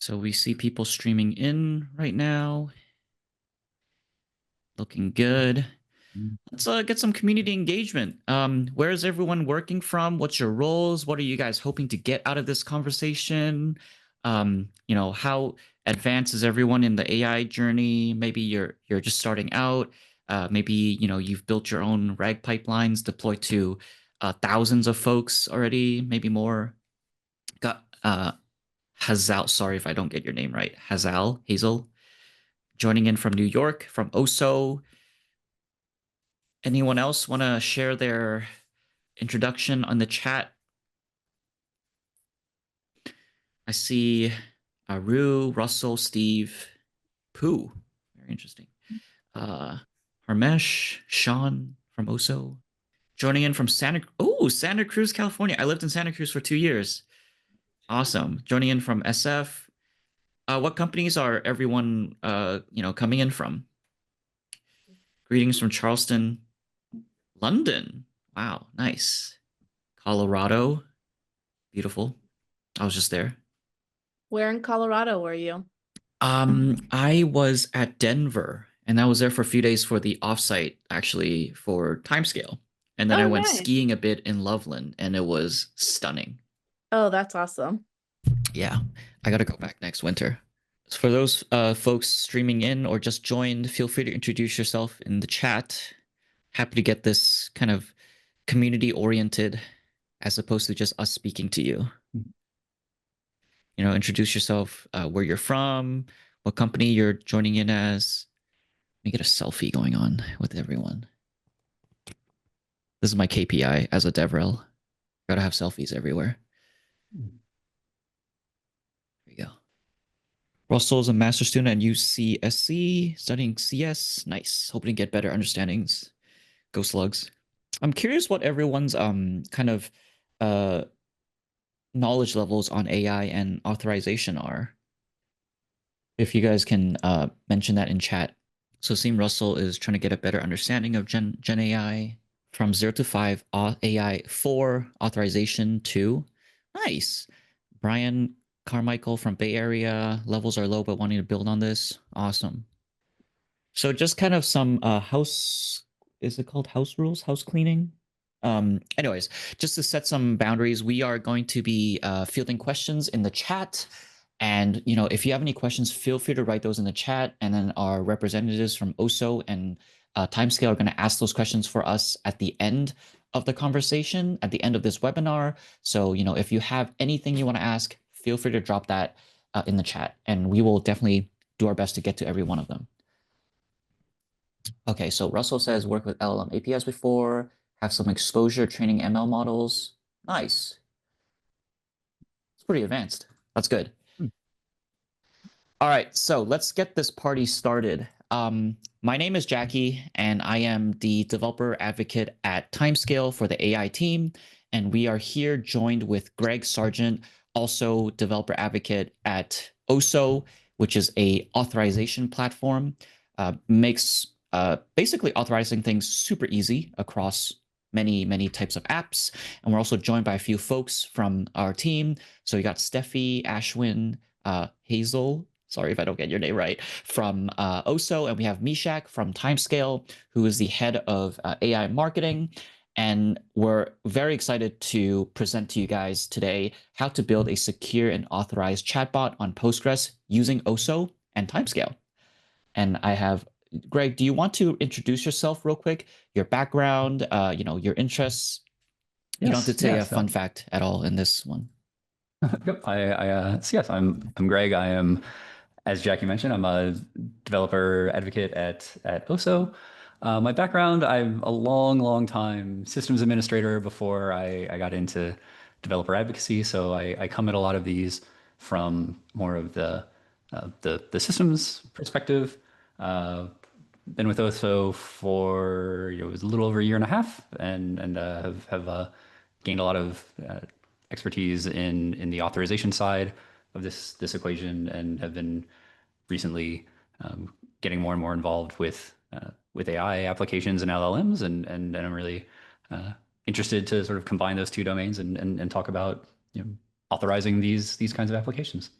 So we see people streaming in right now. Looking good. Let's get some community engagement. Where is everyone working from? What's your roles? What are you guys hoping to get out of this conversation? How advanced is everyone in the AI journey? Maybe you're just starting out. Maybe you've built your own RAG pipelines deployed to thousands of folks already, maybe more. Got Hazal. Sorry if I don't get your name right. Hazel, joining in from New York, from Oso. Anyone else want to share their introduction on the chat? I see Aru, Russell, Steve, Pooh. Very interesting. Uh, Harmesh, Sean from Oso. Joining in from Santa Cruz, California. I lived in Santa Cruz for 2 years. Awesome. Joining in from SF. What companies are everyone coming in from? Greetings from Charleston, London. Wow, nice. Colorado. Beautiful. I was just there. Where in Colorado were you? I was at Denver and I was there for a few days for the offsite actually for Timescale. And then I Oh, went nice. skiing a bit in Loveland and it was stunning. Oh, that's awesome. Yeah, I gotta go back next winter. So for those folks streaming in or just joined, feel free to introduce yourself in the chat. Happy to get this kind of community oriented as opposed to just us speaking to you. Introduce yourself, where you're from, what company you're joining in as. Let me get a selfie going on with everyone. This is my KPI as a DevRel. Gotta have selfies everywhere. There we go. Russell's a master student at UCSC, studying CS. Nice. Hoping to get better understandings. Go Slugs. I'm curious what everyone's kind of uh knowledge levels on AI and authorization are. If you guys can mention that in chat. So Seam Russell is trying to get a better understanding of Gen AI from 0 to 5, AI 4, authorization 2. Nice. Brian Carmichael from Bay Area, levels are low but wanting to build on this. Awesome. So just kind of some is it called house rules, house cleaning? Anyways, just to set some boundaries, we are going to be fielding questions in the chat. And if you have any questions, feel free to write those in the chat. And then our representatives from Oso and Timescale are going to ask those questions for us at the end of the conversation, at the end of this webinar. So if you have anything you want to ask, feel free to drop that in the chat, and we will definitely do our best to get to every one of them. Okay, so Russell says work with LLM APIs before, have some exposure training ML models. Nice. It's pretty advanced. That's good. All right, so let's get this party started. My name is Jacky, and I am the developer advocate at Timescale for the AI team. And we are here joined with Greg Sarjeant, also developer advocate at Oso, which is a authorization platform. Makes basically authorizing things super easy across many types of apps. And we're also joined by a few folks from our team. So you got Steffi, Ashwin, Hazel, sorry if I don't get your name right, from Oso, and we have Mishak from Timescale, who is the head of AI marketing. And we're very excited to present to you guys today how to build a secure and authorized chatbot on Postgres using Oso and Timescale. And I have Greg, do you want to introduce yourself real quick? Your background, your interests. You don't have to say a fun fact at all in this one. Yep. Yes, I'm Greg. I am, as Jacky mentioned, I'm a developer advocate at Oso. My background, I'm a long time systems administrator before I got into developer advocacy. So I come at a lot of these from more of the systems perspective. Been with Oso for it was a little over a year and a half, and have gained a lot of expertise in the authorization side of this equation, and have been recently getting more and more involved with AI applications and LLMs, and I'm really interested to sort of combine those two domains and talk about authorizing these kinds of applications.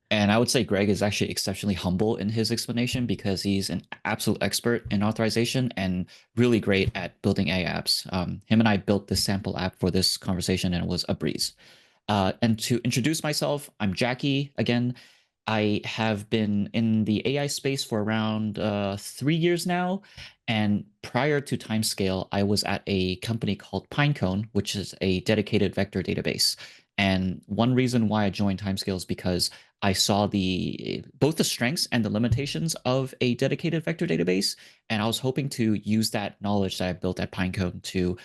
And I would say Greg is actually exceptionally humble in his explanation because he's an absolute expert in authorization and really great at building AI apps. Him and I built this sample app for this conversation, and it was a breeze. And to introduce myself, I'm Jacky. Again, I have been in the AI space for around 3 years now. And prior to Timescale, I was at a company called Pinecone, which is a dedicated vector database. And one reason why I joined Timescale is because I saw the both the strengths and the limitations of a dedicated vector database, and I was hoping to use that knowledge that I built at Pinecone to,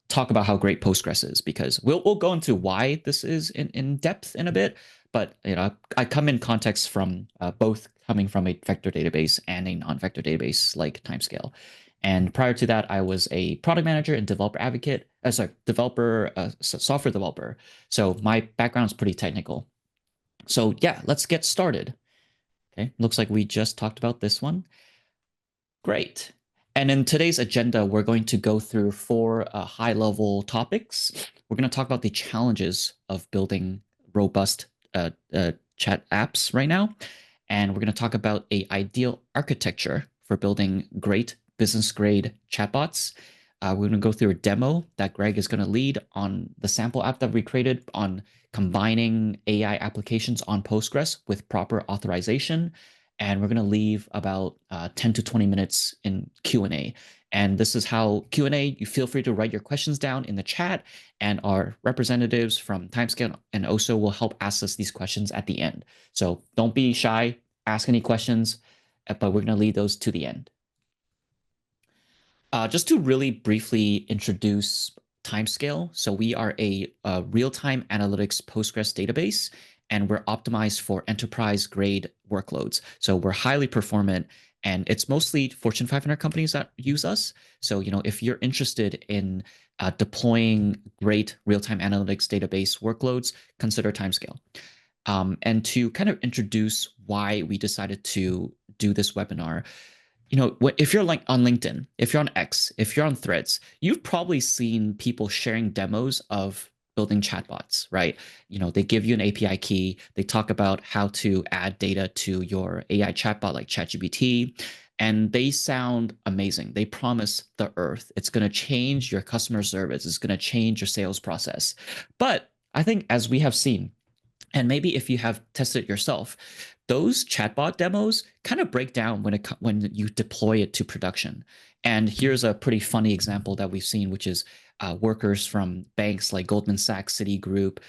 talk about how great Postgres is, because we'll go into why this is in depth in a bit. But I come in context from both coming from a vector database and a non-vector database like Timescale. And prior to that, I was a product manager and developer advocate, software developer. So my background is pretty technical. So yeah, let's get started. Okay, looks like we just talked about this one. Great. And in today's agenda, we're going to go through four high-level topics. We're going to talk about the challenges of building robust chat apps right now. And we're going to talk about a ideal architecture for building great business-grade chatbots. We're going to go through a demo that Greg is going to lead on the sample app that we created on combining AI applications on Postgres with proper authorization. And we're going to leave about 10 to 20 minutes in Q&A. And this is how Q&A, you feel free to write your questions down in the chat, and our representatives from Timescale and Oso will help ask us these questions at the end. So don't be shy, ask any questions, but we're going to leave those to the end. Just to really briefly introduce Timescale. So we are a real-time analytics Postgres database, and we're optimized for enterprise-grade workloads. So we're highly performant, and it's mostly Fortune 500 companies that use us. So, if you're interested in deploying great real-time analytics database workloads, consider Timescale. And to kind of introduce why we decided to do this webinar, if you're like on LinkedIn, if you're on X, if you're on Threads, you've probably seen people sharing demos of building chatbots, right? They give you an API key, they talk about how to add data to your AI chatbot like ChatGPT, and they sound amazing. They promise the earth. It's going to change your customer service, it's going to change your sales process. But I think, as we have seen, and maybe if you have tested it yourself, those chatbot demos kind of break down when you deploy it to production. And here's a pretty funny example that we've seen, which is workers from banks like Goldman Sachs, Citigroup,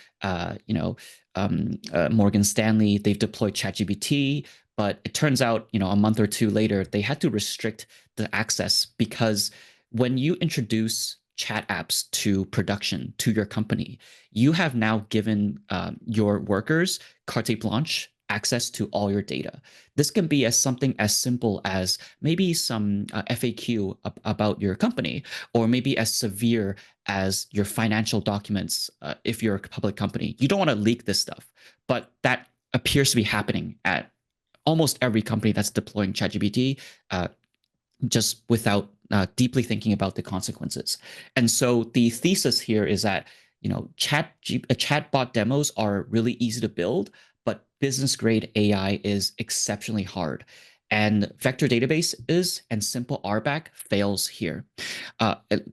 Morgan Stanley. They've deployed ChatGPT, but it turns out, a month or two later, they had to restrict the access because when you introduce chat apps to production to your company, you have now given your workers carte blanche access to all your data. This can be something as simple as maybe some FAQ about your company, or maybe as severe as your financial documents if you're a public company. You don't want to leak this stuff, but that appears to be happening at almost every company that's deploying ChatGPT, just without deeply thinking about the consequences. And so the thesis here is that chatbot demos are really easy to build, but business grade AI is exceptionally hard. And vector database is, and simple RBAC fails here.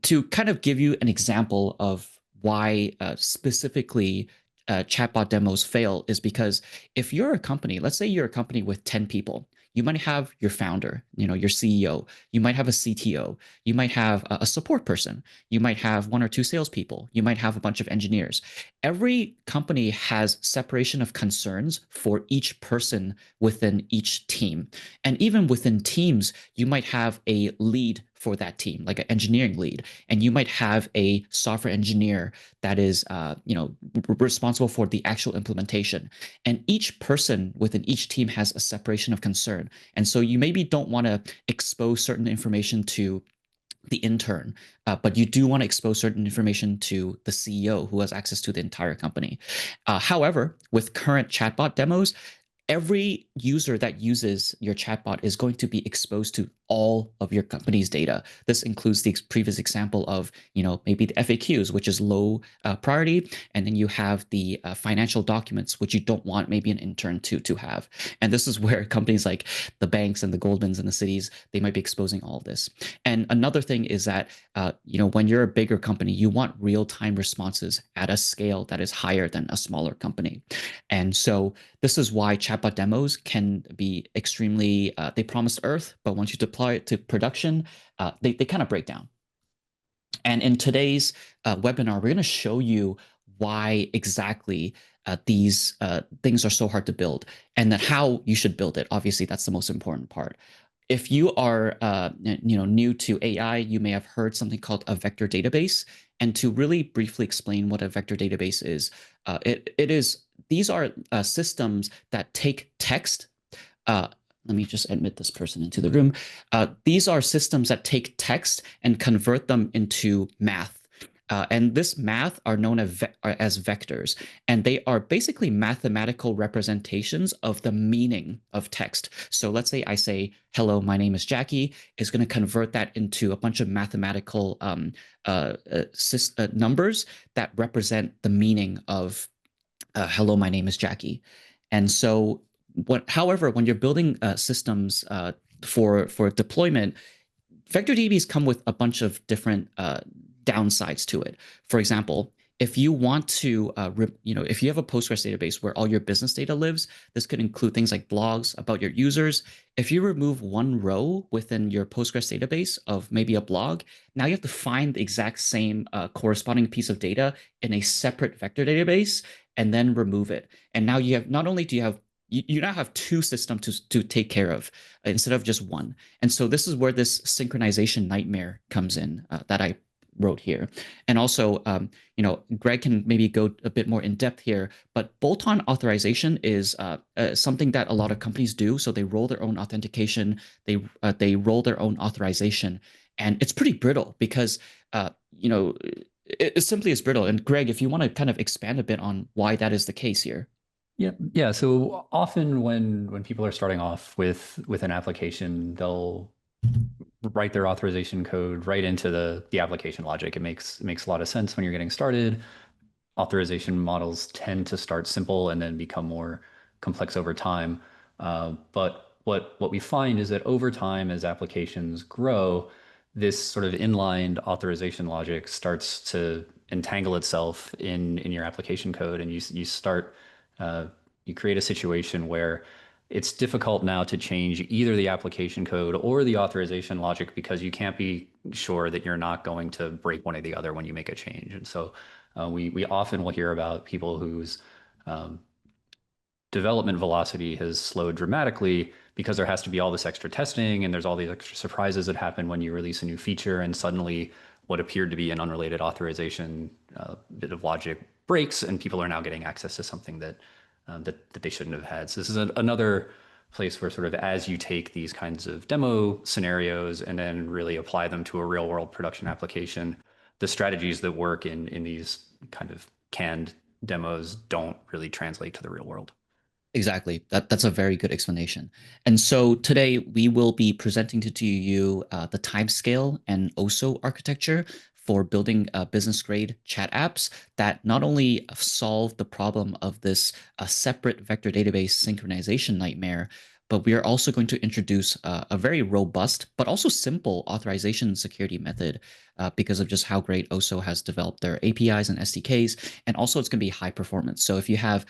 To kind of give you an example of why specifically chatbot demos fail is because if you're a company, let's say you're a company with 10 people, you might have your founder, your CEO, you might have a CTO, you might have a support person, you might have one or two salespeople, you might have a bunch of engineers. Every company has separation of concerns for each person within each team. And even within teams, you might have a lead for that team, like an engineering lead, and you might have a software engineer that is, responsible for the actual implementation. And each person within each team has a separation of concern. And so you maybe don't want to expose certain information to the intern, but you do want to expose certain information to the CEO who has access to the entire company. However, with current chatbot demos, every user that uses your chatbot is going to be exposed to all of your company's data. This includes the previous example of, maybe the FAQs, which is low priority, and then you have the financial documents, which you don't want maybe an intern to have. And this is where companies like the banks and the Goldmans and the cities, they might be exposing all of this. And another thing is that, when you're a bigger company, you want real-time responses at a scale that is higher than a smaller company. And so this is why chatbot demos can be extremely, they promise Earth, but once you deploy it to production, they kind of break down. And in today's webinar, we're going to show you why exactly these things are so hard to build, and then how you should build it. Obviously, that's the most important part. If you are new to AI, you may have heard something called a vector database. And to really briefly explain what a vector database is, these are systems that take text. Let me just admit this person into the room. These are systems that take text and convert them into math. And this math are known as vectors, and they are basically mathematical representations of the meaning of text. So let's say I say, hello, my name is Jacky, is going to convert that into a bunch of mathematical numbers that represent the meaning of hello, my name is Jacky. And so however, when you're building systems for deployment, vector DBs come with a bunch of different downsides to it. For example, if you want to, if you have a Postgres database where all your business data lives, this could include things like blogs about your users. If you remove one row within your Postgres database of maybe a blog, now you have to find the exact same corresponding piece of data in a separate vector database and then remove it. And now you have, not only do you have, you now have two systems to take care of instead of just one. And so this is where this synchronization nightmare comes in that I wrote here. And also, Greg can maybe go a bit more in depth here, but bolt-on authorization is something that a lot of companies do. So they roll their own authentication, they roll their own authorization, and it's pretty brittle because it simply is brittle. And Greg, if you want to kind of expand a bit on why that is the case here. Yeah. So often when people are starting off with an application, they'll write their authorization code right into the application logic. It makes a lot of sense when you're getting started. Authorization models tend to start simple and then become more complex over time. But what we find is that over time, as applications grow, this sort of inline authorization logic starts to entangle itself in your application code, and you start you create a situation where it's difficult now to change either the application code or the authorization logic because you can't be sure that you're not going to break one or the other when you make a change. And so we often will hear about people whose development velocity has slowed dramatically because there has to be all this extra testing and there's all these extra surprises that happen when you release a new feature, and suddenly what appeared to be an unrelated authorization bit of logic breaks and people are now getting access to something that they shouldn't have had. So this is another place where sort of as you take these kinds of demo scenarios and then really apply them to a real world production application, the strategies that work in these kind of canned demos don't really translate to the real world. Exactly. That's a very good explanation. And so today we will be presenting to you the timescale and Oso architecture for building business grade chat apps that not only solve the problem of this separate vector database synchronization nightmare, but we are also going to introduce a very robust but also simple authorization security method because of just how great Oso has developed their APIs and SDKs. And also it's going to be high performance. So if you have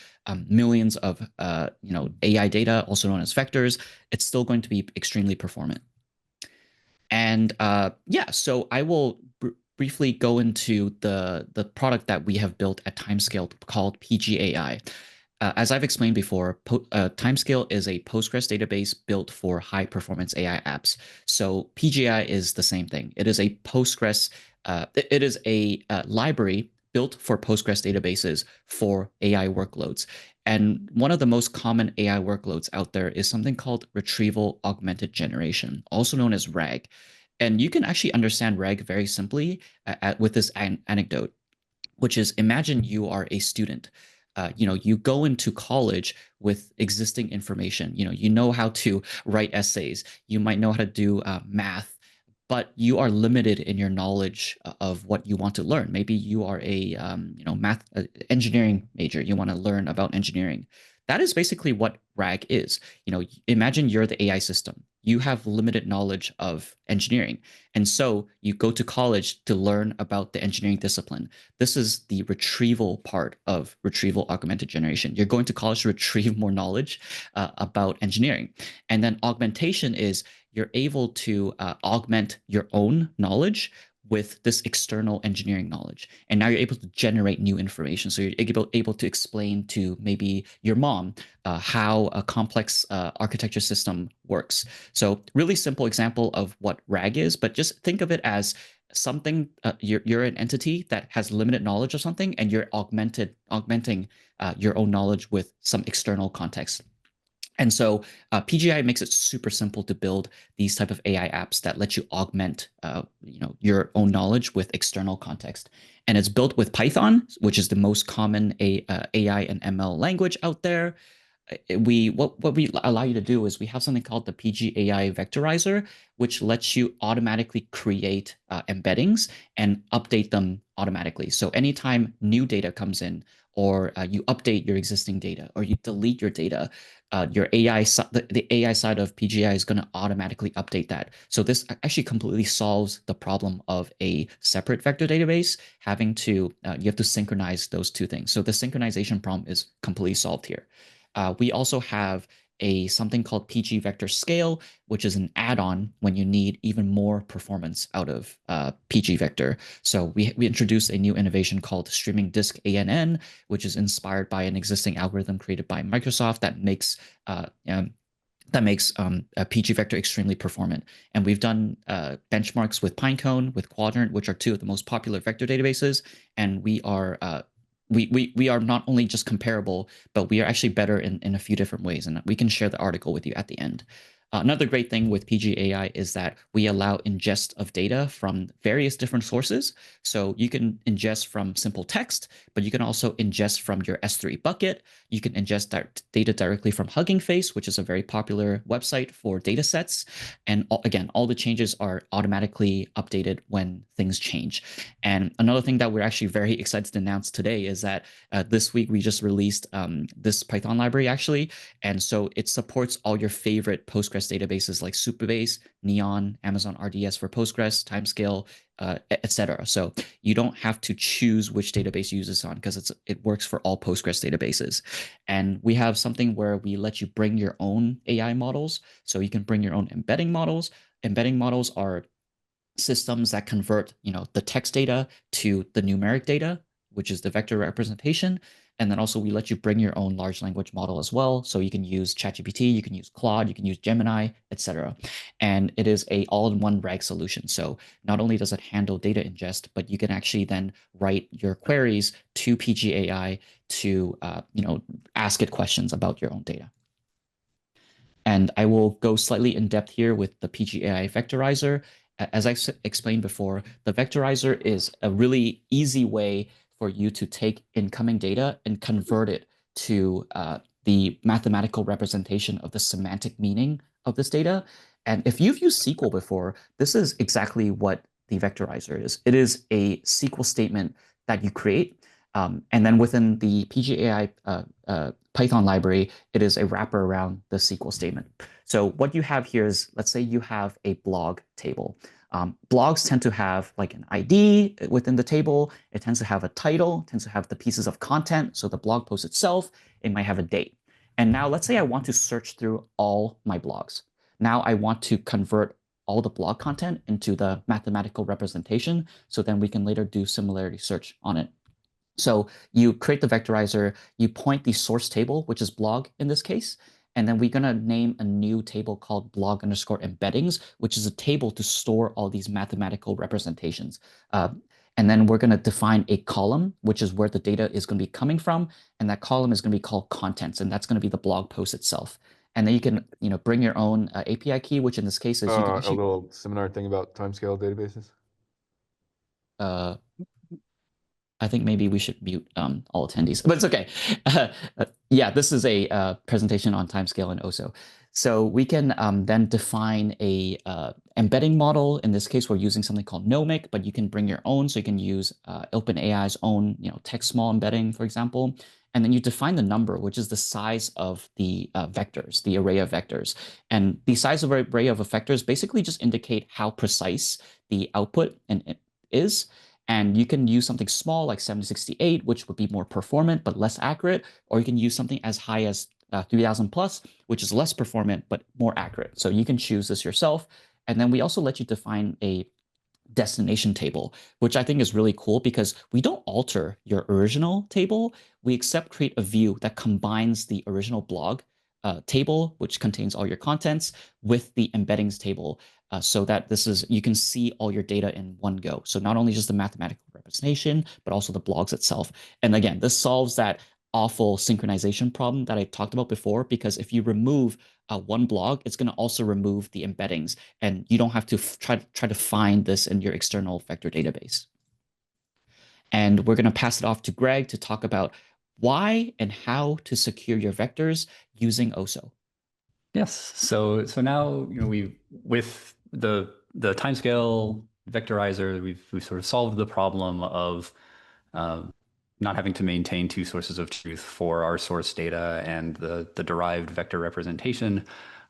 millions of AI data, also known as vectors, it's still going to be extremely performant. And so I will briefly go into the product that we have built at Timescale called pgai. As I've explained before, Timescale is a Postgres database built for high-performance AI apps. So pgai is the same thing. It is a Postgres. It is a library built for Postgres databases for AI workloads. And one of the most common AI workloads out there is something called retrieval-augmented generation, also known as RAG. And you can actually understand RAG very simply with this anecdote, which is imagine you are a student. you go into college with existing information. You know how to write essays. You might know how to do math, but you are limited in your knowledge of what you want to learn. Maybe you are a math engineering major. You want to learn about engineering. That is basically what RAG is. Imagine you're the AI system. You have limited knowledge of engineering. And so you go to college to learn about the engineering discipline. This is the retrieval part of retrieval augmented generation. You're going to college to retrieve more knowledge about engineering. And then augmentation is you're able to augment your own knowledge with this external engineering knowledge. And now you're able to generate new information. So you're able to explain to maybe your mom how a complex architecture system works. So really simple example of what RAG is, but just think of it as something you're an entity that has limited knowledge of something, and you're augmenting your own knowledge with some external context. And so PGI makes it super simple to build these type of AI apps that let you augment your own knowledge with external context. And it's built with Python, which is the most common AI and ML language out there. What we allow you to do is we have something called the pgai vectorizer, which lets you automatically create embeddings and update them automatically. So anytime new data comes in, or you update your existing data, or you delete your data, your the AI side of PGI is going to automatically update that. So this actually completely solves the problem of a separate vector database having to you have to synchronize those two things. So the synchronization problem is completely solved here. We also have something called PG Vector Scale, which is an add-on when you need even more performance out of PG Vector. So we introduced a new innovation called Streaming Disk ANN, which is inspired by an existing algorithm created by Microsoft that makes a PG Vector extremely performant. And we've done benchmarks with Pinecone, with Quadrant, which are two of the most popular vector databases. And we are not only just comparable, but we are actually better in a few different ways. And we can share the article with you at the end. Another great thing with PGAI is that we allow ingest of data from various different sources. So you can ingest from simple text, but you can also ingest from your S3 bucket. You can ingest data directly from Hugging Face, which is a very popular website for data sets. And again, all the changes are automatically updated when things change. And another thing that we're actually very excited to announce today is that this week we just released this Python library actually. And so it supports all your favorite Postgres databases like Supabase, Neon, Amazon RDS for Postgres, Timescale, etc. So you don't have to choose which database you use this on because it works for all Postgres databases. And we have something where we let you bring your own AI models. So you can bring your own embedding models. Embedding models are systems that convert, the text data to the numeric data, which is the vector representation. And then also we let you bring your own large language model as well. So you can use ChatGPT, you can use Claude, you can use Gemini, etc. And it is a all-in-one RAG solution. So not only does it handle data ingest, but you can actually then write your queries to PGAI to, ask it questions about your own data. And I will go slightly in depth here with the pgai vectorizer. As I explained before, the vectorizer is a really easy way for you to take incoming data and convert it to the mathematical representation of the semantic meaning of this data. And if you've used SQL before, this is exactly what the vectorizer is. It is a SQL statement that you create. And then within the PGAI Python library, it is a wrapper around the SQL statement. So what you have here is, let's say you have a blog table. Blogs tend to have like an ID within the table. It tends to have a title, tends to have the pieces of content. So the blog post itself, it might have a date. And now let's say I want to search through all my blogs. Now I want to convert all the blog content into the mathematical representation. So then we can later do similarity search on it. So you create the vectorizer, you point the source table, which is blog in this case, and then we're going to name a new table called blog underscore embeddings, which is a table to store all these mathematical representations. And then we're going to define a column, which is where the data is going to be coming from. And that column is going to be called contents, and that's going to be the blog post itself. And then you can, bring your own API key, which in this case is you can actually a little seminar thing about timescale databases. uh, I think maybe we should mute all attendees, but it's okay. Yeah, this is a presentation on timescale and Oso. So we can then define a embedding model. In this case, we're using something called Nomic, but you can bring your own. So you can use OpenAI's own, text small embedding, for example. And then you define the number, which is the size of the vectors, the array of vectors. And the size of array of vectors basically just indicate how precise the output is. And you can use something small like 7068, which would be more performant but less accurate, or you can use something as high as 3000 plus, which is less performant but more accurate. So you can choose this yourself. And then we also let you define a destination table, which I think is really cool because we don't alter your original table. We accept create a view that combines the original blog table, which contains all your contents, with the embeddings table, so that you can see all your data in one go. So not only just the mathematical representation, but also the blogs itself. And again, this solves that awful synchronization problem that I talked about before, because if you remove one blog, it's going to also remove the embeddings, and you don't have to try to find this in your external vector database. And we're going to pass it off to Greg to talk about why and how to secure your vectors using Oso. Yes. So now we with the timescale vectorizer, we've sort of solved the problem of not having to maintain two sources of truth for our source data and the derived vector representation.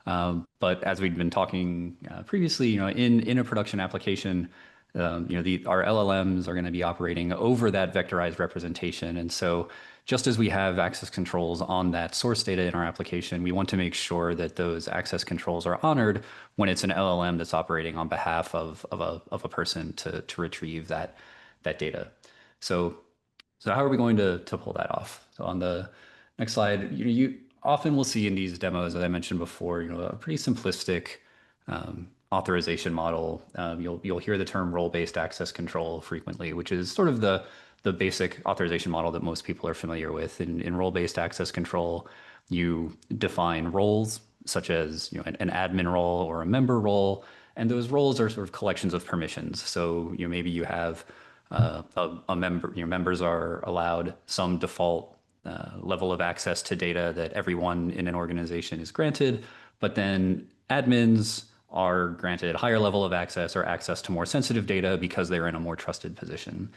But as we've been talking previously, in a production application, our LLMs are going to be operating over that vectorized representation. And so just as we have access controls on that source data in our application, we want to make sure that those access controls are honored when it's an LLM that's operating on behalf of a person to retrieve that data. So how are we going to pull that off? So on the next slide, you often will see in these demos, as I mentioned before, a pretty simplistic authorization model. You'll hear the term role-based access control frequently, which is sort of the basic authorization model that most people are familiar with. In role-based access control, you define roles such as an admin role or a member role, and those roles are sort of collections of permissions. So maybe you have a member, members are allowed some default level of access to data that everyone in an organization is granted, but then admins are granted higher level of access or access to more sensitive data because they're in a more trusted position.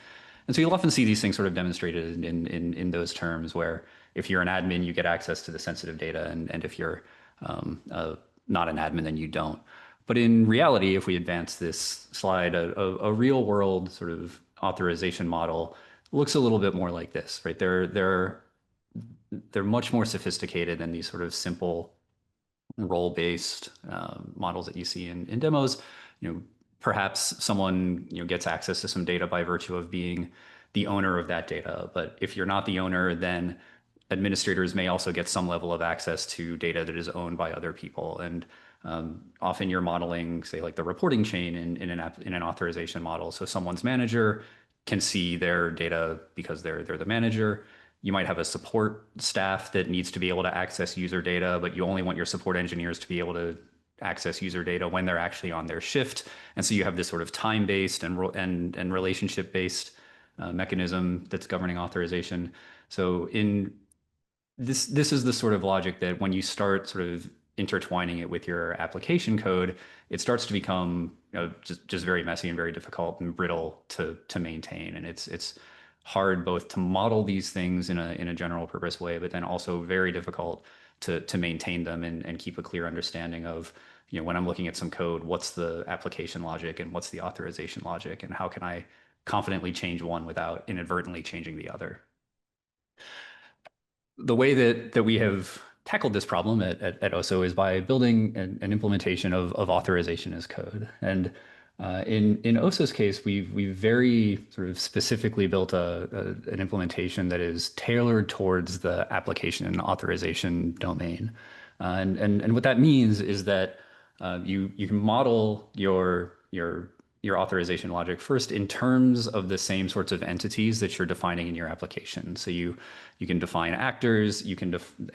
And so you'll often see these things sort of demonstrated in those terms, where if you're an admin, you get access to the sensitive data, and if you're not an admin, then you don't. But in reality, if we advance this slide, a real world sort of authorization model looks a little bit more like this, right? They're much more sophisticated than these sort of simple role-based models that you see in demos. Perhaps someone gets access to some data by virtue of being the owner of that data. But if you're not the owner, then administrators may also get some level of access to data that is owned by other people. And often you're modeling, say, like the reporting chain in an authorization model. So someone's manager can see their data because they're the manager. You might have a support staff that needs to be able to access user data, but you only want your support engineers to be able to access user data when they're actually on their shift. And so you have this sort of time-based and relationship-based mechanism that's governing authorization. So this is the sort of logic that when you start sort of intertwining it with your application code, it starts to become just very messy and very difficult and brittle to maintain. And it's hard both to model these things in a general purpose way, but then also very difficult to maintain them and keep a clear understanding of, when I'm looking at some code, what's the application logic and what's the authorization logic, and how can I confidently change one without inadvertently changing the other. The way that we have tackled this problem at Oso is by building an implementation of authorization as code. And in Oso's case, we've very sort of specifically built an implementation that is tailored towards the application and authorization domain. And what that means is that you can model your your authorization logic first in terms of the same sorts of entities that you're defining in your application. So you can define actors, you can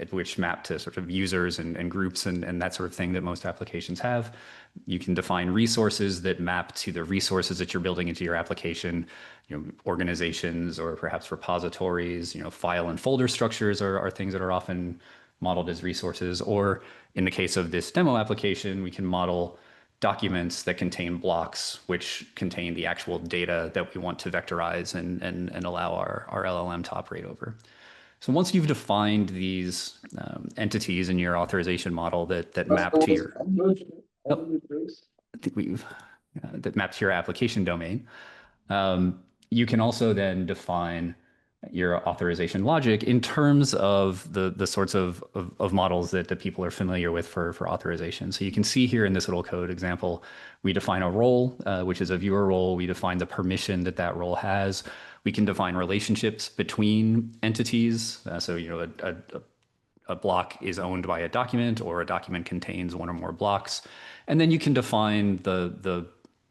which map to sort of users and groups and that sort of thing that most applications have. You can define resources that map to the resources that you're building into your application, organizations or perhaps repositories, file and folder structures are things that are often modeled as resources. Or in the case of this demo application, we can model documents that contain blocks, which contain the actual data that we want to vectorize and allow our LLM to operate over. So once you've defined these entities in your authorization model that map to your, I think we've that map to your application domain, you can also then define your authorization logic in terms of the sorts of models that people are familiar with for authorization. So you can see here in this little code example, we define a role, which is a viewer role. We define the permission that role has. We can define relationships between entities. So a block is owned by a document, or a document contains one or more blocks. And then you can define the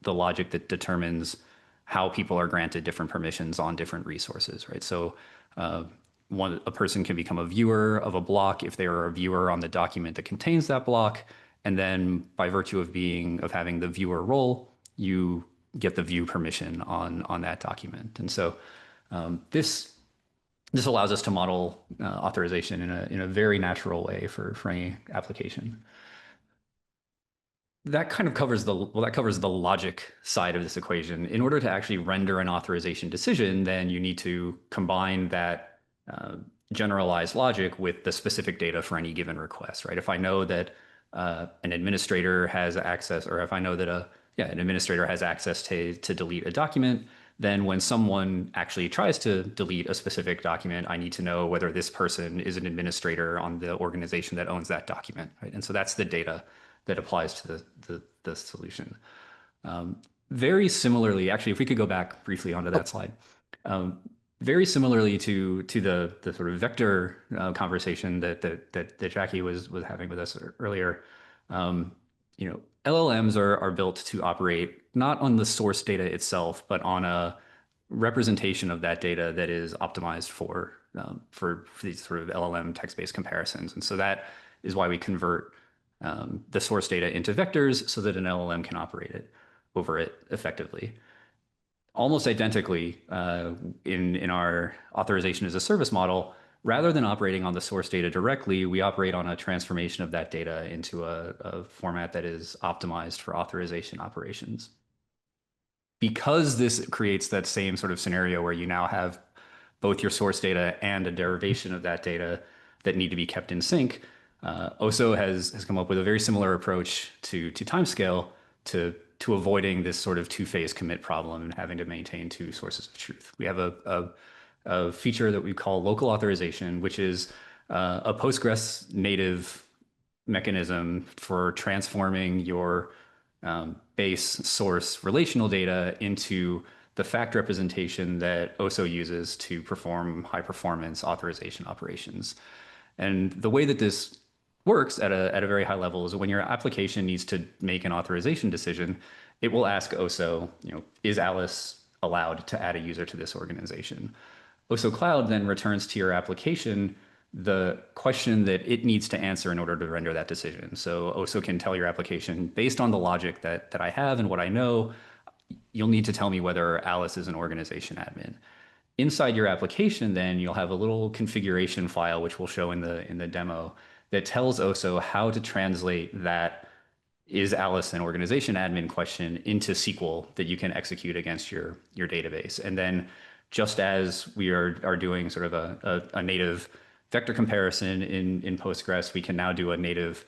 logic that determines how people are granted different permissions on different resources, right? So a person can become a viewer of a block if they are a viewer on the document that contains that block. And then by virtue of having the viewer role, you get the view permission on that document. And so this allows us to model authorization in a very natural way for any application. That kind of covers the logic side of this equation. In order to actually render an authorization decision, then you need to combine that generalized logic with the specific data for any given request, right? If I know that an administrator has access, or if I know that an administrator has access to delete a document, then when someone actually tries to delete a specific document, I need to know whether this person is an administrator on the organization that owns that document, right? And so that's the data that applies to the solution. Very similarly, actually, if we could go back briefly onto that slide, very similarly to the sort of vector conversation that Jacky was having with us earlier, LLMs are built to operate not on the source data itself, but on a representation of that data that is optimized for these sort of LLM text-based comparisons. And so that is why we convert the source data into vectors so that an LLM can operate over it effectively. Almost identically, in our authorization as a service model, rather than operating on the source data directly, we operate on a transformation of that data into a format that is optimized for authorization operations. Because this creates that same sort of scenario where you now have both your source data and a derivation of that data that need to be kept in sync, Oso has come up with a very similar approach to timescale to avoiding this sort of two-phase commit problem and having to maintain two sources of truth. We have a feature that we call local authorization, which is a Postgres native mechanism for transforming your base source relational data into the fact representation that Oso uses to perform high performance authorization operations. And the way that this works at a very high level is when your application needs to make an authorization decision, it will ask Oso, is Alice allowed to add a user to this organization? Oso Cloud then returns to your application the question that it needs to answer in order to render that decision. So Oso can tell your application, based on the logic that I have and what I know, you'll need to tell me whether Alice is an organization admin. Inside your application, then you'll have a little configuration file, which we'll show in the demo, that tells Oso how to translate that is Alice an organization admin question into SQL that you can execute against your database. And then just as we are doing sort of a native vector comparison in Postgres, we can now do a native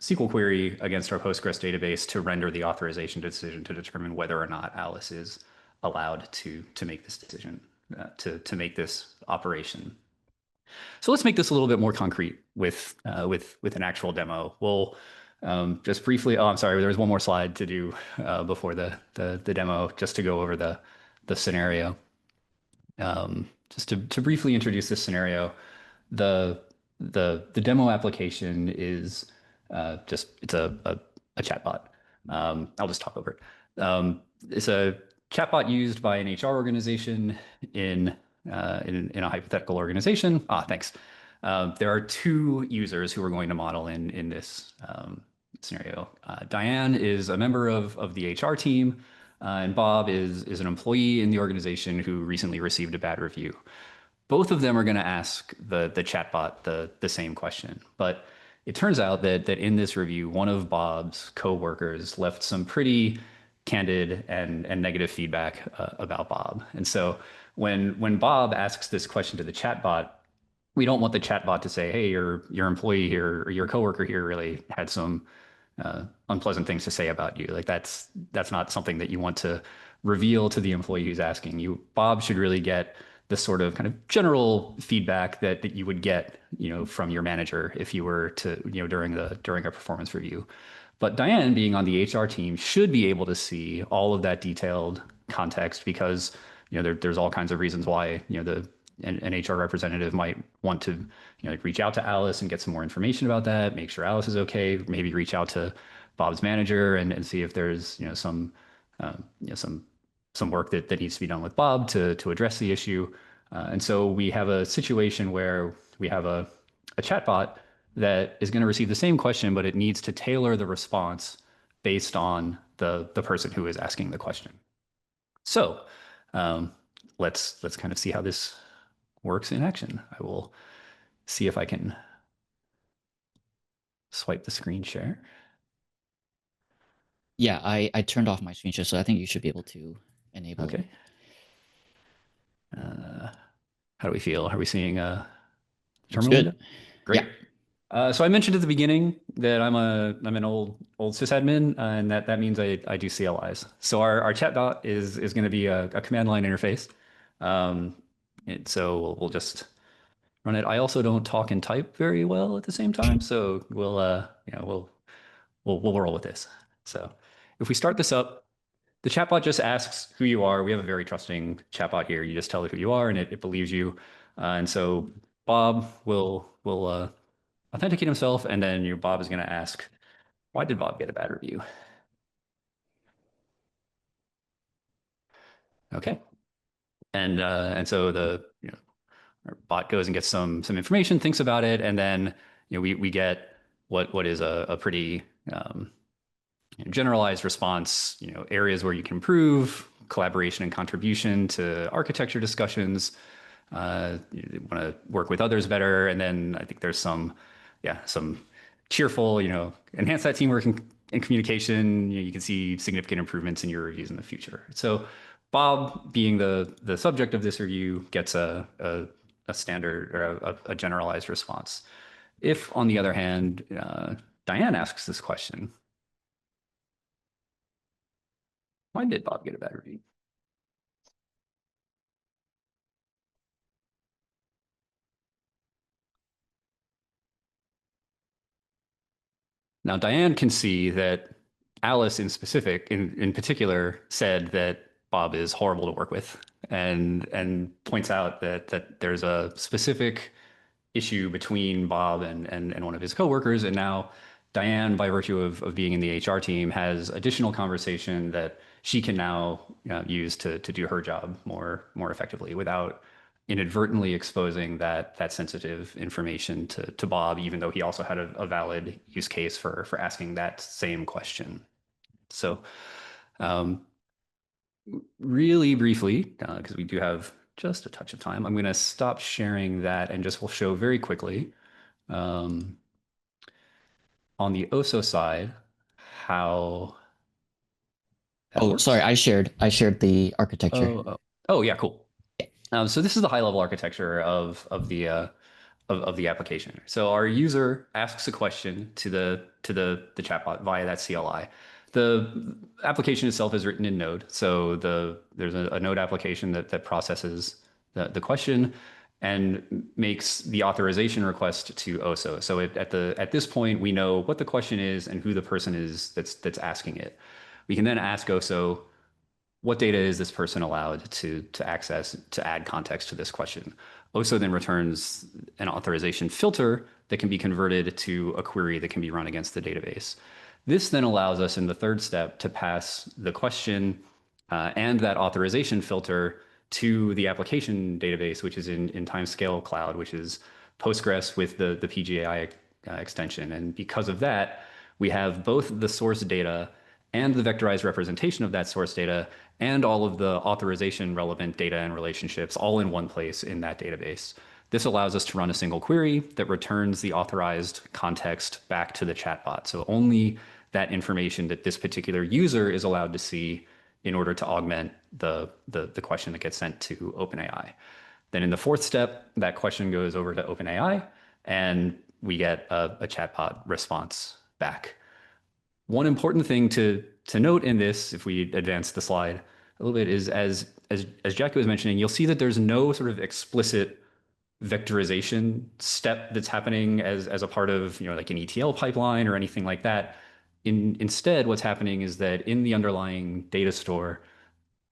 SQL query against our Postgres database to render the authorization decision to determine whether or not Alice is allowed to make this decision, to make this operation. So let's make this a little bit more concrete with an actual demo. We'll just briefly, I'm sorry, there's one more slide to do before the demo, just to go over the scenario. Just to briefly introduce this scenario, the demo application is it's a chatbot. I'll just talk over it. It's a chatbot used by an HR organization in in a hypothetical organization. Thanks. There are two users who we're going to model in this scenario. Diane is a member of the HR team, and Bob is an employee in the organization who recently received a bad review. Both of them are going to ask the chatbot the same question, but it turns out that in this review, one of Bob's coworkers left some pretty candid and negative feedback about Bob. And so when Bob asks this question to the chatbot, we don't want the chatbot to say, "Hey, your employee here or your coworker here really had some unpleasant things to say about you." Like that's not something that you want to reveal to the employee who's asking you. Bob should really get the sort of kind of general feedback that you would get, from your manager if you were to, during a performance review. But Diane, being on the HR team, should be able to see all of that detailed context because, there's all kinds of reasons why, an HR representative might want to, reach out to Alice and get some more information about that, make sure Alice is okay, maybe reach out to Bob's manager and see if there's, some work that needs to be done with Bob to address the issue. And so we have a situation where we have a chatbot that is going to receive the same question, but it needs to tailor the response based on the person who is asking the question. So let's kind of see how this works in action. I will see if I can swipe the screen share. Yeah, I turned off my screen share, so I think you should be able to enable it. Okay. How do we feel? Are we seeing terminal good. window? Great. Yeah. So I mentioned at the beginning that I'm an old sysadmin, and that means I do CLIs. So our chatbot is going to be a command line interface. So we'll just run it. I also don't talk and type very well at the same time, so we'll roll with this. So if we start this up, the chatbot just asks who you are. We have a very trusting chatbot here. You just tell it who you are, and it believes you. And so Bob will authenticate himself, and then your Bob is going to ask, "Why did Bob get a bad review?" Okay, and so the our bot goes and gets some information, thinks about it, and then we get what is a pretty generalized response. Areas where you can improve, collaboration and contribution to architecture discussions. You want to work with others better, and then I think there's some cheerful, enhance that teamwork and communication. You can see significant improvements in your reviews in the future. So Bob, being the subject of this review, gets a standard or a generalized response. If, on the other hand, Diane asks this question, "Why did Bob get a bad review?" Now, Diane can see that Alice in particular, said that Bob is horrible to work with, and points out that there's a specific issue between Bob and one of his coworkers, and now Diane, by virtue of being in the HR team, has additional conversation that she can now use to do her job more effectively without inadvertently exposing that sensitive information to Bob, even though he also had a valid use case for asking that same question. So really briefly, because we do have just a touch of time, I'm going to stop sharing that and just will show very quickly on the Oso side how that works. Sorry, I shared the architecture. Oh, yeah, cool. So this is the high level architecture of the application. So our user asks a question to the chatbot via that CLI. The application itself is written in Node. So there's a Node application that processes the question and makes the authorization request to Oso. So at this point, we know what the question is and who the person is that's asking it. We can then ask Oso, what data is this person allowed to access to add context to this question? Oso then returns an authorization filter that can be converted to a query that can be run against the database. This then allows us in the third step to pass the question and that authorization filter to the application database, which is in Timescale Cloud, which is Postgres with the pgai extension. And because of that, we have both the source data and the vectorized representation of that source data and all of the authorization relevant data and relationships all in one place in that database. This allows us to run a single query that returns the authorized context back to the chatbot. So only that information that this particular user is allowed to see in order to augment the question that gets sent to OpenAI. Then in the fourth step, that question goes over to OpenAI and we get a chatbot response back. One important thing to note in this, if we advance the slide a little bit, is as Jacky was mentioning, you'll see that there's no sort of explicit vectorization step that's happening as a part of like an ETL pipeline or anything like that. Instead, what's happening is that in the underlying data store,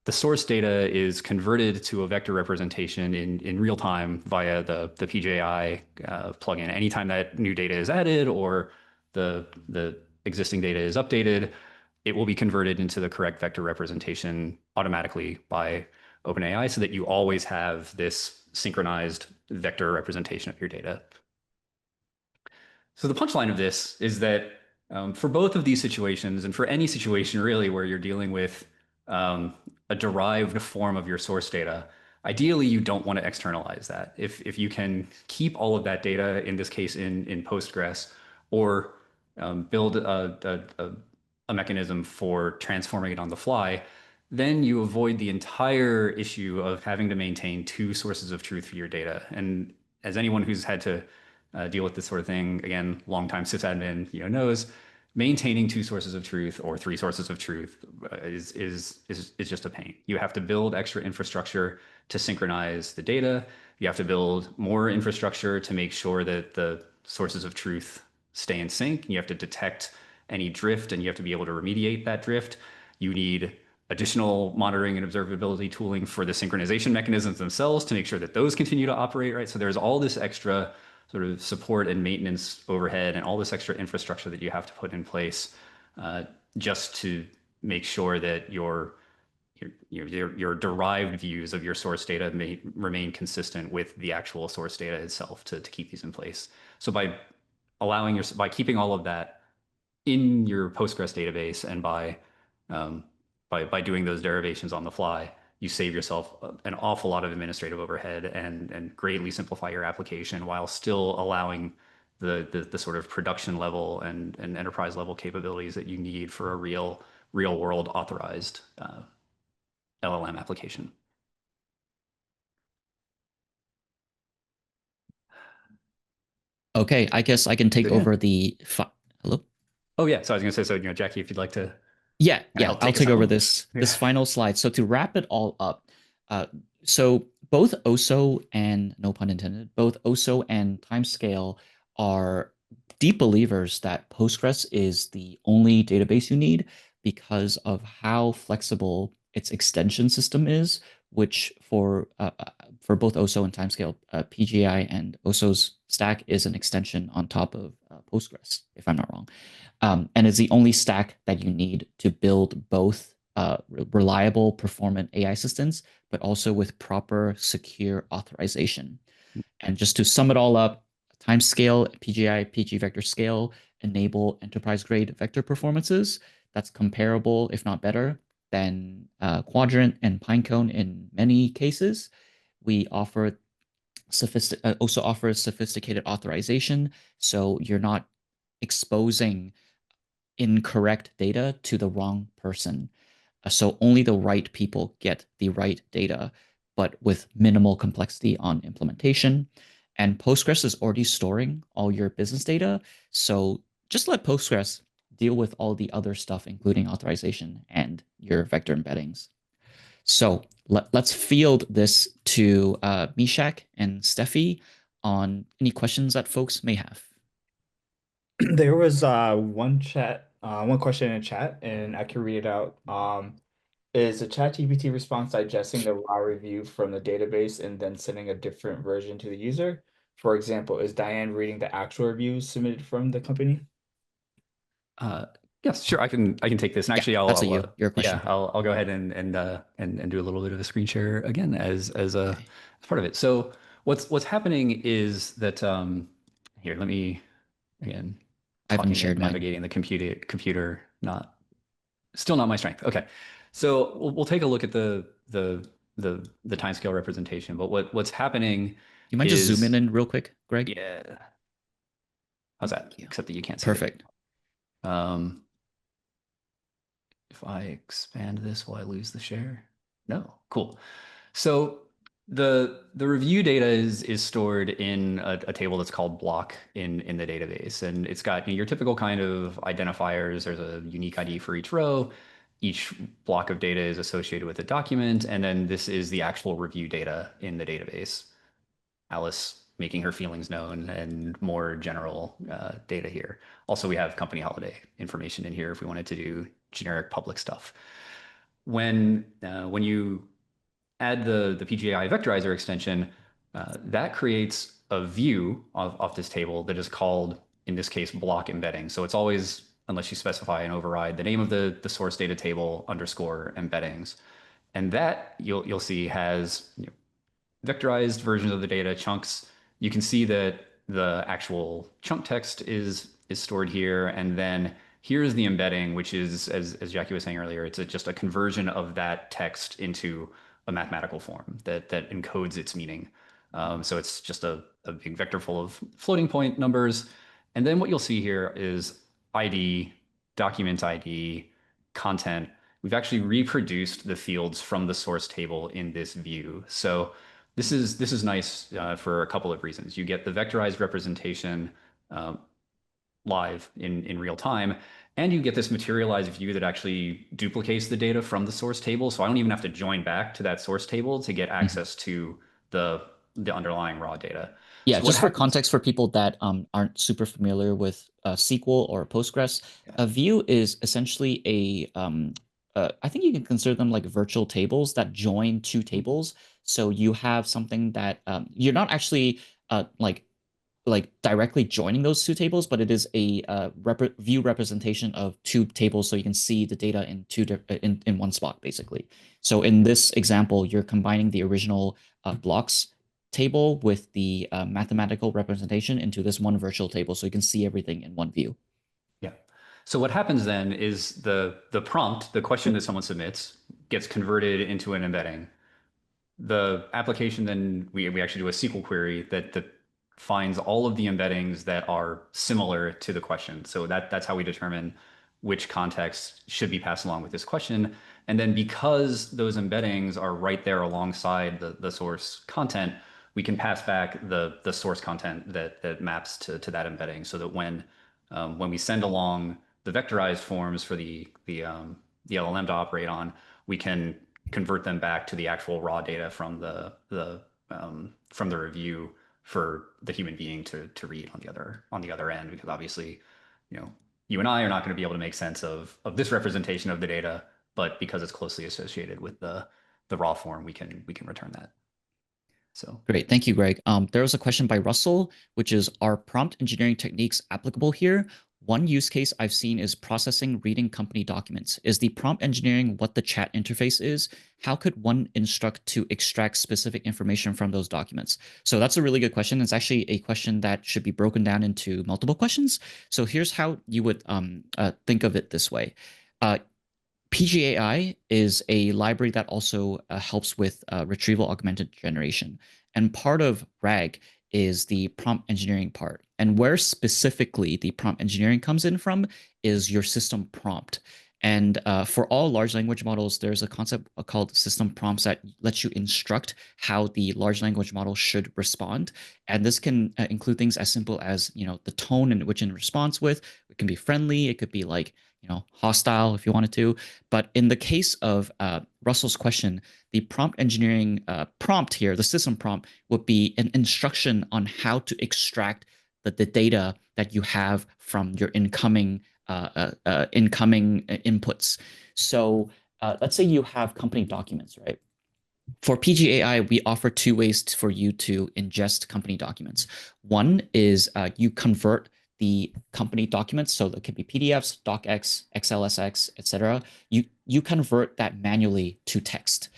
the source data is converted to a vector representation in real time via the pgai plugin. Anytime that new data is added or the existing data is updated, it will be converted into the correct vector representation automatically by OpenAI so that you always have this synchronized vector representation of your data. So the punchline of this is that for both of these situations, and for any situation really where you're dealing with a derived form of your source data, ideally you don't want to externalize that. If you can keep all of that data, in this case in Postgres, or build a mechanism for transforming it on the fly, then you avoid the entire issue of having to maintain two sources of truth for your data. And as anyone who's had to deal with this sort of thing, again, longtime sysadmin, knows, maintaining two sources of truth or three sources of truth is just a pain. You have to build extra infrastructure to synchronize the data. You have to build more infrastructure to make sure that the sources of truth stay in sync. You have to detect any drift and you have to be able to remediate that drift. You need additional monitoring and observability tooling for the synchronization mechanisms themselves to make sure that those continue to operate, right? So there's all this extra sort of support and maintenance overhead and all this extra infrastructure that you have to put in place just to make sure that your derived views of your source data may remain consistent with the actual source data itself to keep these in place. So by keeping all of that in your Postgres database and by doing those derivations on the fly, you save yourself an awful lot of administrative overhead and greatly simplify your application while still allowing the sort of production level and enterprise level capabilities that you need for a real world authorized LLM application. Okay, I guess I can take over the hello. Oh yeah, so I was gonna say, so Jacky, if you'd like to. Yeah, I'll I'll take over this Yeah. final slide. So to wrap it all up, so both Oso and no pun intended, both Oso and Timescale are deep believers that Postgres is the only database you need because of how flexible its extension system is, which for both Oso and Timescale, pgai and Oso's stack is an extension on top of Postgres, if I'm not wrong. And it's the only stack that you need to build both reliable, performant AI assistants, but also with proper, secure authorization. And just to sum it all up, Timescale, PGI, PG vector scale enable enterprise-grade vector performances that's comparable, if not better, than Quadrant and Pinecone in many cases. We offer also offers sophisticated authorization, so you're not exposing incorrect data to the wrong person. So only the right people get the right data, but with minimal complexity on implementation. And Postgres is already storing all your business data. So just let Postgres deal with all the other stuff, including authorization and your vector embeddings. So let's field this to Mishak and Steffi on any questions that folks may have. There was one question in chat, and I can read it out. Is the ChatGPT response digesting the raw review from the database and then sending a different version to the user? For example, is Diane reading the actual reviews submitted from the company? Yes, sure. I can take this, and actually, That's your yeah, question. I'll go ahead and do a little bit of a screen share again Okay. as part of it. So what's happening is that here, let me again I haven't talking and shared mine. navigating the computer, not still not my strength. Okay, so we'll take a look at the timescale representation. But what's happening You might just zoom is in real quick, Greg? yeah, how's that? Thank you. Except that you can't see it. Perfect. Um, If I expand this, will I lose the share? No. Cool. So the review data is stored in a table that's called block in the database, and it's got your typical kind of identifiers. There's a unique ID for each row. Each block of data is associated with a document, and then this is the actual review data in the database. Alice making her feelings known and more general data here. Also, we have company holiday information in here if we wanted to do generic public stuff. When you add the pgai vectorizer extension, that creates a view off this table that is called, in this case, block embedding. So it's always, unless you specify and override, the name of the source data table underscore embeddings. And that you'll see has vectorized versions of the data, chunks. You can see that the actual chunk text is stored here, and then here's the embedding, which is, as Jacky was saying earlier, it's just a conversion of that text into a mathematical form that encodes its meaning. So it's just a big vector full of floating point numbers. And then what you'll see here is ID, document ID, content. We've actually reproduced the fields from the source table in this view. So this is nice for a couple of reasons. You get the vectorized representation live in real time, and you get this materialized view that actually duplicates the data from the source table. So I don't even have to join back to that source table to get access to the underlying raw data. Yeah, So what just for happens? context for people that aren't super familiar with SQL or Postgres, Yeah. a view is essentially I think you can consider them like virtual tables that join two tables. So you have something that you're not actually directly joining those two tables, but it is a view representation of two tables, so you can see the data in in one spot, basically. So in this example, you're combining the original blocks table with the mathematical representation into this one virtual table, so you can see everything in one view. Yeah. So what happens then is the prompt, the question that someone submits, gets converted into an embedding. The application then we actually do a SQL query that finds all of the embeddings that are similar to the question. So that's how we determine which context should be passed along with this question. And then because those embeddings are right there alongside the source content, we can pass back the source content that maps to that embedding, so that when we send along the vectorized forms for the LLM to operate on, we can convert them back to the actual raw data from the review for the human being to read on the other end. Because obviously, you and I are not going to be able to make sense of this representation of the data, but because it's closely associated with the raw form, we can return that. So Great. Thank you, Greg. There was a question by Russell, which is, are prompt engineering techniques applicable here? One use case I've seen is processing reading company documents. Is the prompt engineering what the chat interface is? How could one instruct to extract specific information from those documents? So that's a really good question. It's actually a question that should be broken down into multiple questions. So here's how you would think of it this way. pgai is a library that also helps with retrieval-augmented generation. And part of RAG is the prompt engineering part. And where specifically the prompt engineering comes in from is your system prompt. And for all large language models, there's a concept called system prompts that lets you instruct how the large language model should respond. And this can include things as simple as, the tone in which it responds with. It can be friendly. It could be like, hostile if you wanted to. But in the case of Russell's question, the prompt engineering prompt here, the system prompt, would be an instruction on how to extract the data that you have from your incoming inputs. So let's say you have company documents, right? For pgai, we offer two ways for you to ingest company documents. One is you convert the company documents, so it can be PDFs, docx, XLSX, etc. You convert that manually to text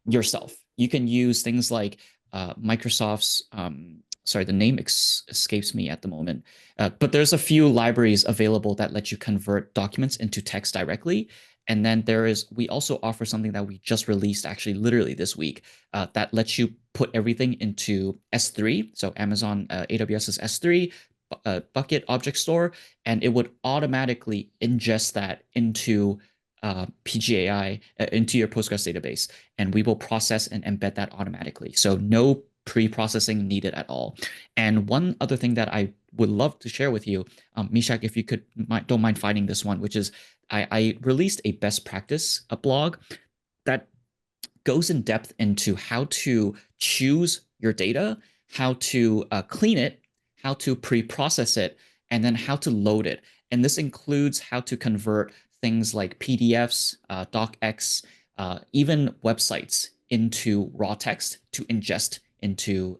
yourself. You can use things like Microsoft's sorry, the name escapes me at the moment. But there's a few libraries available that let you convert documents into text directly. And then we also offer something that we just released actually literally this week that lets you put everything into S3. So Amazon AWS's S3 bucket object store, and it would automatically ingest that into pgai, into your Postgres database, and we will process and embed that automatically. So no pre-processing needed at all. And one other thing that I would love to share with you, Mishak, if you don't mind finding this one, which is I released a best practice blog that goes in depth into how to choose your data, how to clean it, how to pre-process it, and then how to load it. And this includes how to convert things like PDFs, docx, even websites into raw text to ingest into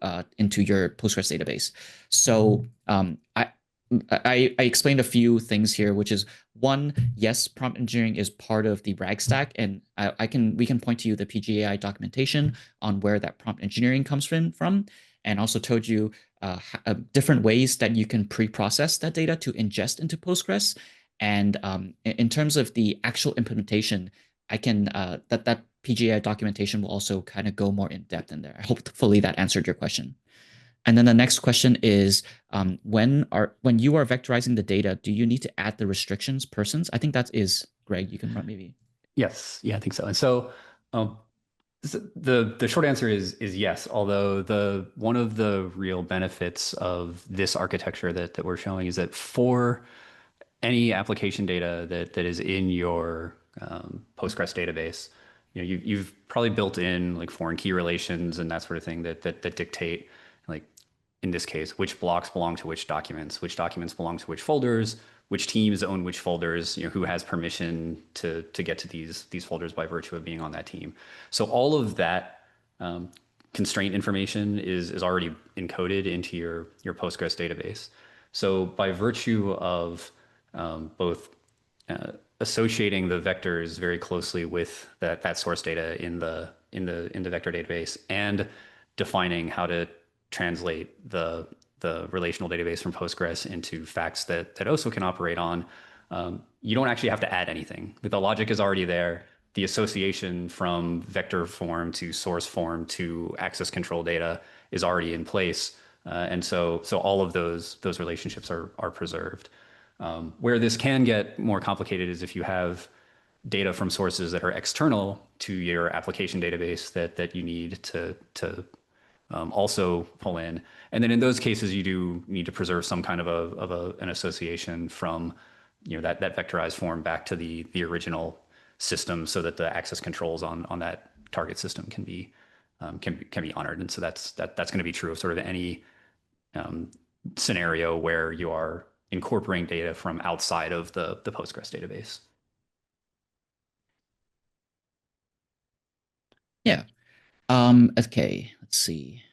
your Postgres database. So I explained a few things here, which is one, yes, prompt engineering is part of the RAG stack, and we can point to you the pgai documentation on where that prompt engineering comes from, and also told you different ways that you can pre-process that data to ingest into Postgres. And in terms of the actual implementation, I can that pgai documentation will also kind of go more in depth in there. Hopefully that answered your question. And then the next question is, when you are vectorizing the data, do you need to add the restrictions persons? I think that is Greg. You can run maybe. Yes, yeah, I think so. And so the short answer is yes. Although one of the real benefits of this architecture that we're showing is that for any application data that is in your Postgres database, you've probably built in like foreign key relations and that sort of thing that dictate, like in this case, which blocks belong to which documents belong to which folders, which teams own which folders, who has permission to get to these folders by virtue of being on that team. So all of that constraint information is already encoded into your Postgres database. So by virtue of both associating the vectors very closely with that source data in the vector database and defining how to translate the relational database from Postgres into facts that Oso can operate on, you don't actually have to add anything. The logic is already there. The association from vector form to source form to access control data is already in place. And so all of those relationships are preserved. Where this can get more complicated is if you have data from sources that are external to your application database that you need to also pull in. And then in those cases, you do need to preserve some kind of an association from that vectorized form back to the original system so that the access controls on that target system can be honored. And so that's going to be true of sort of any scenario where you are incorporating data from outside of the Postgres database. Yeah. Okay, let's see.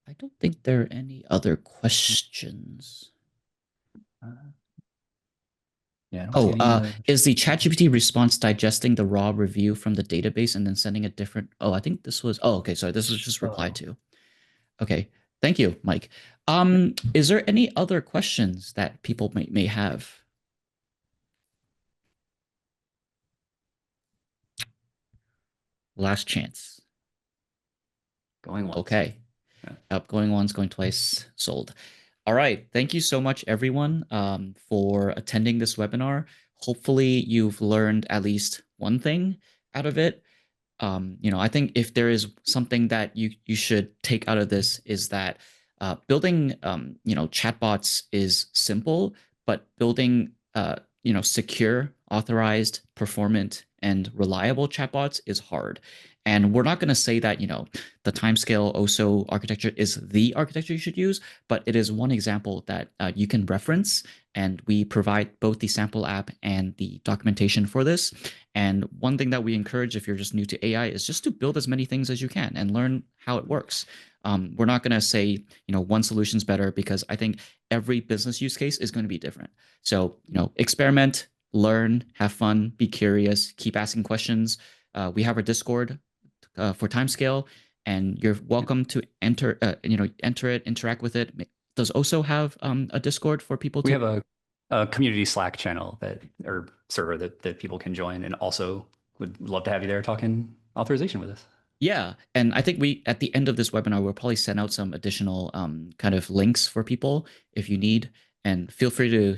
I don't think there are any other questions. Yeah. Is the ChatGPT response digesting the raw review from the database and then sending a different? Oh, I think this was. Oh, okay. Sorry, this was just replied to. Okay, thank you, Mike. Is there any other questions that people may have? Last chance. Going once. Okay. Yeah. Going once, going twice, sold. All right. Thank you so much, everyone, for attending this webinar. Hopefully, you've learned at least one thing out of it. I think if there is something that you should take out of this is that building, chatbots is simple, but building, secure, authorized, performant, and reliable chatbots is hard. And we're not going to say that, the timescale Oso architecture is the architecture you should use, but it is one example that you can reference. And we provide both the sample app and the documentation for this. And one thing that we encourage if you're just new to AI is just to build as many things as you can and learn how it works. We're not going to say, one solution's better, because I think every business use case is going to be different. So, experiment, learn, have fun, be curious, keep asking questions. We have our Discord for Timescale, and you're welcome to enter it, interact with it. Does Oso have a Discord for people We to? have a community Slack channel or server that people can join, and also would love to have you there talking authorization with us. Yeah, and I think we at the end of this webinar we'll probably send out some additional kind of links for people if you need, and feel free to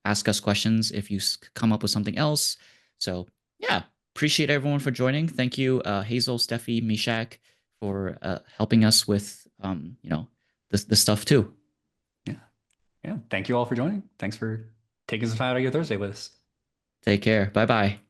ask us questions if you come up with something else. So yeah, appreciate everyone for joining. Thank you, Hazel, Steffi, Mishak, for helping us with this stuff too. Yeah. Thank you all for joining. Thanks for taking some time out of your Thursday with us. Take care. Bye bye.